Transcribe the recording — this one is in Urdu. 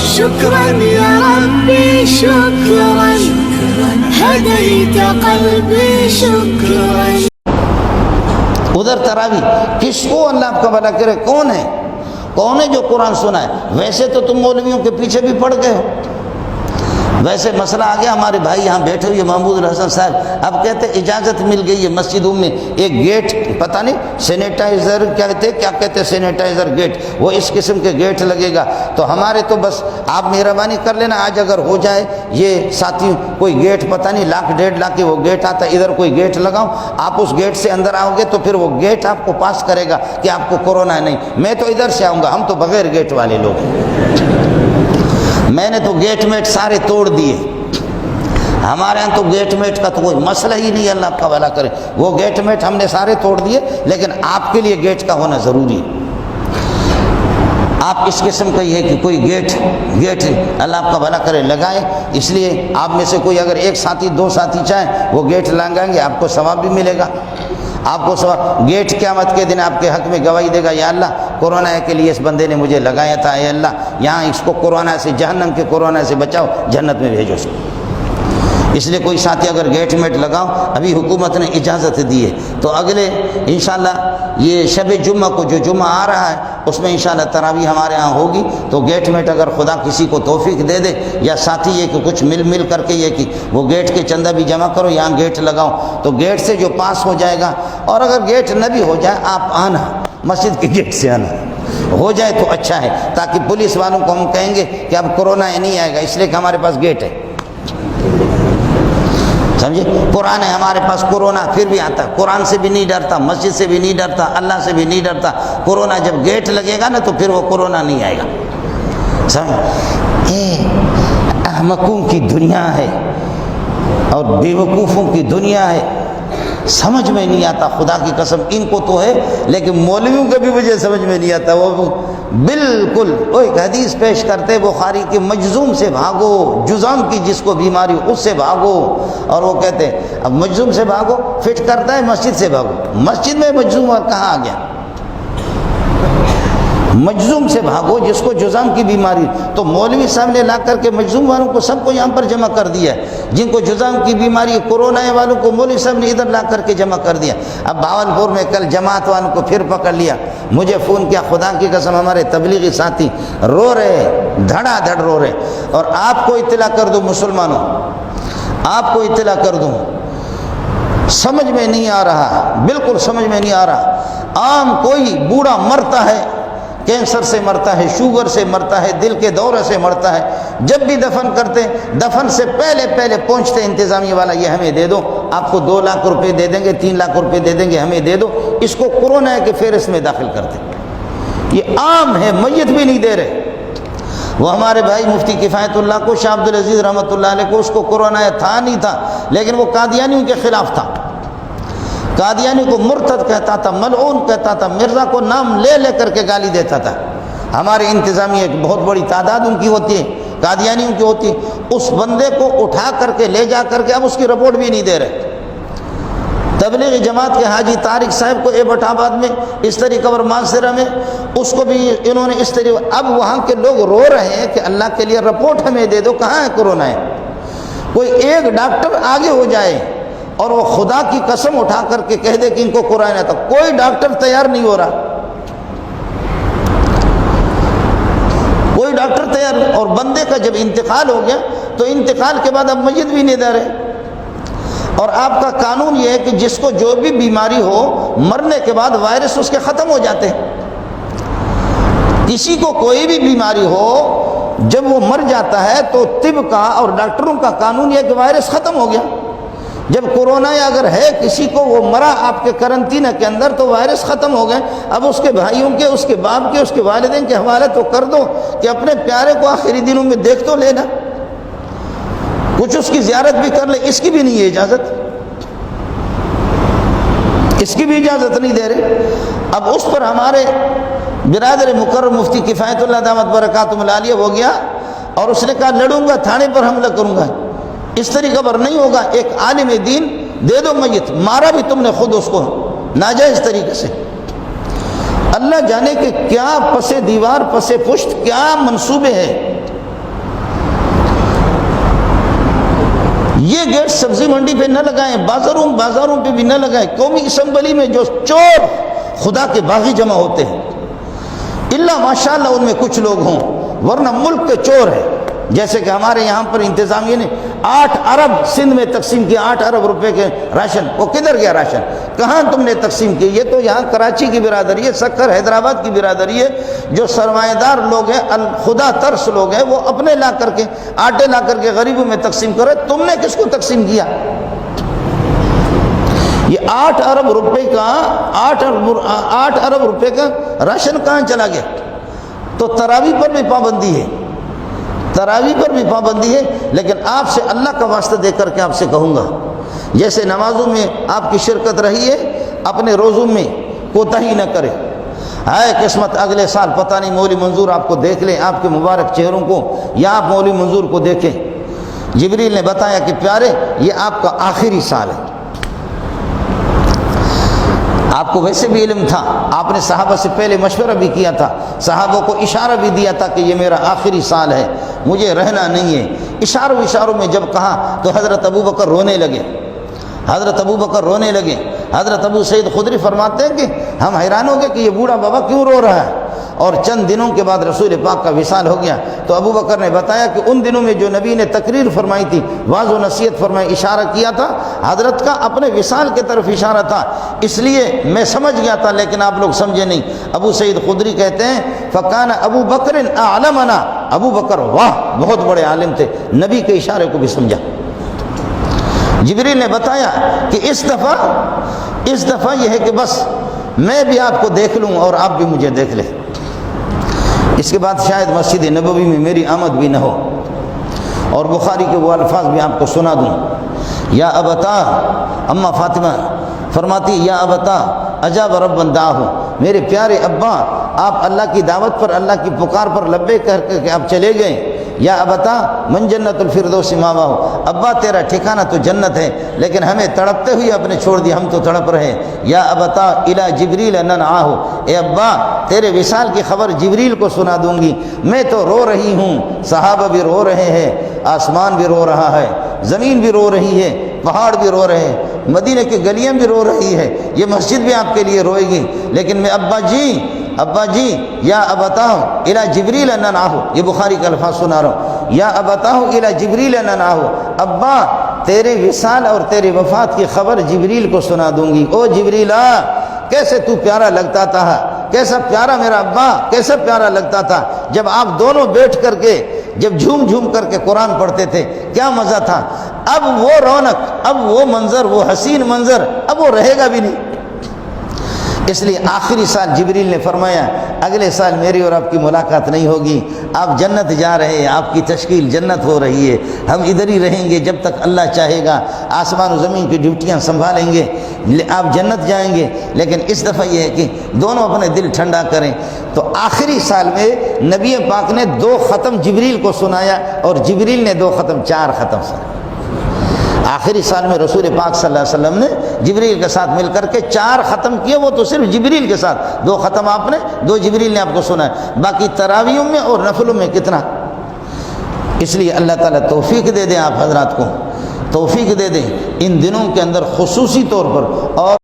شكرا يا ربي شكرا هديت قلبي شكرا. ادھر تراوی کس کو اللہ آپ کا بھلا کرے؟ کون ہے جو قرآن سنا ہے؟ ویسے تو تم مولویوں کے پیچھے بھی پڑ گئے ہو. ویسے مسئلہ آ گیا، ہمارے بھائی یہاں بیٹھے ہوئے محمود الحسن صاحب اب کہتے اجازت مل گئی ہے مسجدوں میں ایک گیٹ، پتہ نہیں سینیٹائزر کیا کہتے سینیٹائزر گیٹ، وہ اس قسم کے گیٹ لگے گا. تو ہمارے تو بس آپ مہربانی کر لینا، آج اگر ہو جائے یہ ساتھی کوئی گیٹ پتہ نہیں 1 لاکھ 1.5 لاکھ کے وہ گیٹ آتا ہے، ادھر کوئی گیٹ لگاؤ، آپ اس گیٹ سے اندر آؤ گے تو پھر وہ گیٹ آپ کو پاس کرے گا کہ آپ کو کورونا نہیں. میں تو ادھر سے آؤں گا، ہم تو بغیر گیٹ والے لوگ ہیں. میں نے تو گیٹ میٹ سارے توڑ دیے. ہمارے ہاں تو گیٹ میٹ کا تو کوئی مسئلہ ہی نہیں ہے، اللہ آپ کا بھلا کرے. وہ گیٹ میٹ ہم نے سارے توڑ دیے، لیکن آپ کے لیے گیٹ کا ہونا ضروری ہے. آپ اس قسم کا یہ ہے کہ کوئی گیٹ اللہ آپ کا بھلا کرے لگائیں. اس لیے آپ میں سے کوئی اگر 1 ساتھی 2 ساتھی چاہیں وہ گیٹ لگائیں گے، آپ کو ثواب بھی ملے گا. آپ کو ثواب، گیٹ قیامت کے دن آپ کے حق میں گواہی دے گا، یا اللہ کورونا کے لیے اس بندے نے مجھے لگایا تھا، اے اللہ یہاں اس کو کورونا سے، جہنم کے کورونا سے بچاؤ، جنت میں بھیجو اس کو. اس لیے کوئی ساتھی اگر گیٹ میٹ لگاؤ، ابھی حکومت نے اجازت دی ہے تو اگلے انشاءاللہ یہ شب جمعہ کو جو جمعہ آ رہا ہے اس میں انشاءاللہ تراویح ہمارے ہاں ہوگی. تو گیٹ میٹ اگر خدا کسی کو توفیق دے دے یا ساتھی یہ کہ کچھ مل کر کے یہ کہ وہ گیٹ کے چندہ بھی جمع کرو، یہاں گیٹ لگاؤ تو گیٹ سے جو پاس ہو جائے گا. اور اگر گیٹ نہ بھی ہو جائے آپ آنا، مسجد کے گیٹ سے آنا ہو جائے تو اچھا ہے، تاکہ پولیس والوں کو ہم کہیں گے کہ اب کورونا نہیں آئے گا اس لیے کہ ہمارے پاس گیٹ ہے. سمجھے؟ قرآن ہے ہمارے پاس، کورونا پھر بھی آتا ہے، قرآن سے بھی نہیں ڈرتا، مسجد سے بھی نہیں ڈرتا، اللہ سے بھی نہیں ڈرتا. کورونا جب گیٹ لگے گا نا تو پھر وہ کورونا نہیں آئے گا. سمجھ؟ احمقوں کی دنیا ہے اور بیوقوفوں کی دنیا ہے، سمجھ میں نہیں آتا. خدا کی قسم ان کو تو ہے، لیکن مولویوں کا بھی مجھے سمجھ میں نہیں آتا. وہ بالکل وہ ایک حدیث پیش کرتے بخاری کی، مجذوم سے بھاگو، جذام کی جس کو بیماری اس سے بھاگو. اور وہ کہتے ہیں اب مجذوم سے بھاگو فٹ کرتا ہے، مسجد سے بھاگو. مسجد میں مجذوم کہاں آ گیا؟ مجذوم سے بھاگو جس کو جذام کی بیماری. تو مولوی صاحب نے لا کر کے مجذوم والوں کو سب کو یہاں پر جمع کر دیا ہے، جن کو جذام کی بیماری کورونا والوں کو مولوی صاحب نے ادھر لا کر کے جمع کر دیا. اب بھاولپور میں کل جماعت والوں کو پھر پکڑ لیا، مجھے فون کیا، خدا کی قسم ہمارے تبلیغی ساتھی رو رہے، دھڑا دھڑ رو رہے. اور آپ کو اطلاع کر دوں مسلمانوں، آپ کو اطلاع کر دوں، سمجھ میں نہیں آ رہا، بالکل سمجھ میں نہیں آ رہا. عام کوئی بوڑھا مرتا ہے، کینسر سے مرتا ہے، شوگر سے مرتا ہے، دل کے دورے سے مرتا ہے، جب بھی دفن کرتے دفن سے پہلے پہنچتے انتظامیہ والا یہ ہمیں دے دو، آپ کو 2 لاکھ روپے دے دیں گے، 3 لاکھ روپے دے دیں گے، ہمیں دے دو. اس کو کورونا کے فہرست میں داخل کرتے. یہ عام ہے، میت بھی نہیں دے رہے. وہ ہمارے بھائی مفتی کفایت اللہ کو، شاہ عبد العزیز رحمۃ اللہ علیہ کو، اس کو کورونا تھا نہیں تھا، لیکن وہ قادیانیوں کے خلاف تھا. قادیانی کو مرتد کہتا تھا، ملعون کہتا تھا، مرزا کو نام لے کر کے گالی دیتا تھا. ہمارے انتظامیہ ایک بہت بڑی تعداد ان کی ہوتی ہے، قادیانیوں کی ہوتی ہے. اس بندے کو اٹھا کر کے لے جا کر کے اب اس کی رپورٹ بھی نہیں دے رہے. تبلیغی جماعت کے حاجی طارق صاحب کو ایبٹ آباد میں، استری قبر مانسرہ میں، اس کو بھی انہوں نے استری. اب وہاں کے لوگ رو رہے ہیں کہ اللہ کے لیے رپورٹ ہمیں دے دو، کہاں ہے کورونا ہے. کوئی ایک ڈاکٹر آگے ہو جائے اور وہ خدا کی قسم اٹھا کر کے کہہ دے کہ ان کو کورونا تھا، کوئی ڈاکٹر تیار نہیں ہو رہا، کوئی ڈاکٹر تیار. اور بندے کا جب انتقال ہو گیا تو انتقال کے بعد اب میت بھی نہیں دے رہے. اور آپ کا قانون یہ ہے کہ جس کو جو بھی بیماری ہو، مرنے کے بعد وائرس اس کے ختم ہو جاتے ہیں. کسی کو کوئی بھی بیماری ہو، جب وہ مر جاتا ہے تو طب کا اور ڈاکٹروں کا قانون یہ ہے کہ وائرس ختم ہو گیا. جب کورونا یا اگر ہے کسی کو، وہ مرا آپ کے قرنطینہ کے اندر تو وائرس ختم ہو گئے. اب اس کے بھائیوں کے، اس کے باپ کے، اس کے والدین کے حوالے تو کر دو کہ اپنے پیارے کو آخری دنوں میں دیکھ تو لینا، کچھ اس کی زیارت بھی کر لے. اس کی بھی نہیں ہے اجازت، اس کی بھی اجازت نہیں دے رہے. اب اس پر ہمارے برادر مکرم مفتی کفایت اللہ دامت برکاتہم العالیہ ہو گیا اور اس نے کہا لڑوں گا، تھانے پر حملہ کروں گا. اس طریقہ پر نہیں ہوگا. ایک عالم دین دے دو میت، مارا بھی تم نے خود اس کو ناجائز طریقے سے. اللہ جانے کہ کیا پس دیوار پس پشت کیا منصوبے ہیں. یہ گیٹ سبزی منڈی پہ نہ لگائیں، بازاروں پہ بھی نہ لگائیں۔ قومی اسمبلی میں جو چور خدا کے باغی جمع ہوتے ہیں، اللہ ماشاءاللہ ان میں کچھ لوگ ہوں، ورنہ ملک کے چور ہیں۔ جیسے کہ ہمارے یہاں پر انتظامیہ نے 8 ارب سندھ میں تقسیم کیا، 8 ارب روپے کے راشن، وہ کدھر گیا راشن؟ کہاں تم نے تقسیم کی؟ یہ تو یہاں کراچی کی برادری ہے، سکر حیدرآباد کی برادری ہے، جو سرمایہ دار لوگ ہیں، خدا ترس لوگ ہیں، وہ اپنے لا کر کے آٹے لا کر کے غریبوں میں تقسیم کرے۔ تم نے کس کو تقسیم کیا؟ یہ 8 ارب روپے کا 8 ارب روپے کا راشن کہاں چلا گیا؟ تو تراویح پر بھی پابندی ہے، تراویح پر بھی پابندی ہے۔ لیکن آپ سے اللہ کا واسطہ دے کر کے آپ سے کہوں گا، جیسے نمازوں میں آپ کی شرکت رہی ہے، اپنے روزوں میں کوتاہی نہ کرے۔ ہے قسمت اگلے سال پتہ نہیں مولوی منظور آپ کو دیکھ لیں، آپ کے مبارک چہروں کو، یا آپ مولوی منظور کو دیکھیں۔ جبریل نے بتایا کہ پیارے یہ آپ کا آخری سال ہے۔ آپ کو ویسے بھی علم تھا، آپ نے صحابہ سے پہلے مشورہ بھی کیا تھا، صحابہ کو اشارہ بھی دیا تھا کہ یہ میرا آخری سال ہے، مجھے رہنا نہیں ہے۔ اشاروں میں جب کہا تو حضرت ابوبکر رونے لگے، حضرت ابوبکر رونے لگے۔ حضرت ابو سعید خدری فرماتے ہیں کہ ہم حیران ہو گئے کہ یہ بوڑھا بابا کیوں رو رہا ہے۔ اور چند دنوں کے بعد رسول پاک کا وصال ہو گیا تو ابوبکر نے بتایا کہ ان دنوں میں جو نبی نے تقریر فرمائی تھی، واعظ و نصیحت فرمائی، اشارہ کیا تھا، حضرت کا اپنے وصال کی طرف اشارہ تھا، اس لیے میں سمجھ گیا تھا لیکن آپ لوگ سمجھے نہیں۔ ابو سعید خدری کہتے ہیں فکان ابو بکر اعلمنا، ابو بکر واہ بہت بڑے عالم تھے، نبی کے اشارے کو بھی سمجھا۔ جبریل نے بتایا کہ اس دفعہ یہ ہے کہ بس میں بھی آپ کو دیکھ لوں اور آپ بھی مجھے دیکھ لیں۔ اس کے بعد شاید مسجد نبوی میں میری آمد بھی نہ ہو، اور بخاری کے وہ الفاظ بھی آپ کو سنا دوں۔ یا ابتا، اماں فاطمہ فرماتی یا ابتا اجاب رب دعاہ، میرے پیارے ابا آپ اللہ کی دعوت پر، اللہ کی پکار پر لبے کہہ کر کے آپ چلے گئے۔ یا ابتا من جنت الفردوس ماواہ، ابا تیرا ٹھکانہ تو جنت ہے لیکن ہمیں تڑپتے ہوئے اپنے چھوڑ دیا، ہم تو تڑپ رہے ہیں۔ یا ابتا الی جبریل ننعاہ، اے ابا تیرے وصال کی خبر جبریل کو سنا دوں گی، میں تو رو رہی ہوں، صحابہ بھی رو رہے ہیں، آسمان بھی رو رہا ہے، زمین بھی رو رہی ہے، پہاڑ بھی رو رہے ہیں، مدینہ کی گلیاں بھی رو رہی ہے، یہ مسجد بھی آپ کے لیے روئے گی، لیکن میں ابا جی یا ابتاہ الی جبریل ننعاہ، یہ بخاری کا الفاظ سنا رہا ہوں، یا ابتاہ الی جبریل ننعاہ، ابا تیرے وصال اور تیرے وفات کی خبر جبریل کو سنا دوں گی۔ او جبریلا کیسے تو پیارا لگتا تھا، کیسا پیارا میرا ابا، کیسا پیارا لگتا تھا جب آپ دونوں بیٹھ کر کے جب جھوم کر کے قرآن پڑھتے تھے، کیا مزہ تھا۔ اب وہ رونق، اب وہ منظر، وہ حسین منظر اب وہ رہے گا بھی نہیں۔ اس لیے آخری سال جبریل نے فرمایا اگلے سال میری اور آپ کی ملاقات نہیں ہوگی، آپ جنت جا رہے ہیں، آپ کی تشکیل جنت ہو رہی ہے، ہم ادھر ہی رہیں گے جب تک اللہ چاہے گا، آسمان و زمین کی ڈیوٹیاں سنبھالیں گے، آپ جنت جائیں گے۔ لیکن اس دفعہ یہ ہے کہ دونوں اپنے دل ٹھنڈا کریں۔ تو آخری سال میں نبی پاک نے 2 ختم جبریل کو سنایا اور جبریل نے 2 ختم 4 ختم سنایا۔ آخری سال میں رسول پاک صلی اللہ علیہ وسلم نے جبریل کے ساتھ مل کر کے 4 ختم کیے، وہ تو صرف جبریل کے ساتھ، 2 ختم آپ نے، 2 جبریل نے آپ کو سنا ہے، باقی تراویحوں میں اور نفلوں میں کتنا۔ اس لیے اللہ تعالیٰ توفیق دے دیں، آپ حضرات کو توفیق دے دیں ان دنوں کے اندر خصوصی طور پر، اور